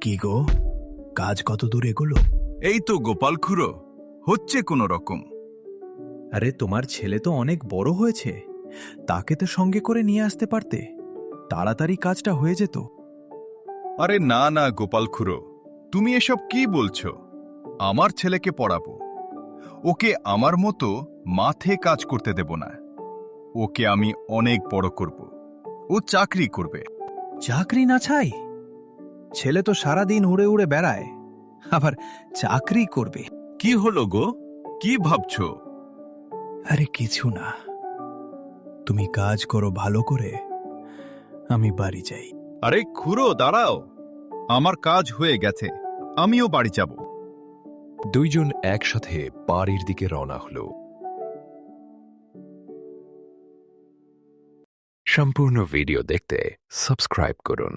কি গো, কাজ কত দূর এগোলো? এই তো গোপাল খুড়ো, হচ্ছে কোনো রকম। আরে তোমার ছেলে তো অনেক বড় হয়েছে, তাকে তো সঙ্গে করে নিয়ে আসতে পারতে, তাড়াতাড়ি কাজটা হয়ে যেত। আরে না না গোপাল খুড়ো, তুমি এসব কি বলছো? আমার ছেলেকে পড়াবো, ওকে আমার মতো মাঠে কাজ করতে দেব না। ওকে আমি অনেক বড় করব, ও চাকরি করবে। চাকরি না চাই? ছেলে তো সারাদিন উড়ে উড়ে বেড়ায়, আবার চাকরি করবে? কি হলো গো, কি ভাবছো? আরে কিছু না, তুমি কাজ করো ভালো করে, আমি বাড়ি যাই। আরে খুড়ো দাঁড়াও, আমার কাজ হয়ে গেছে, আমিও বাড়ি যাব। দুইজন একসাথে বাড়ির দিকে রওনা হলো। সম্পূর্ণ ভিডিও দেখতে সাবস্ক্রাইব করুন।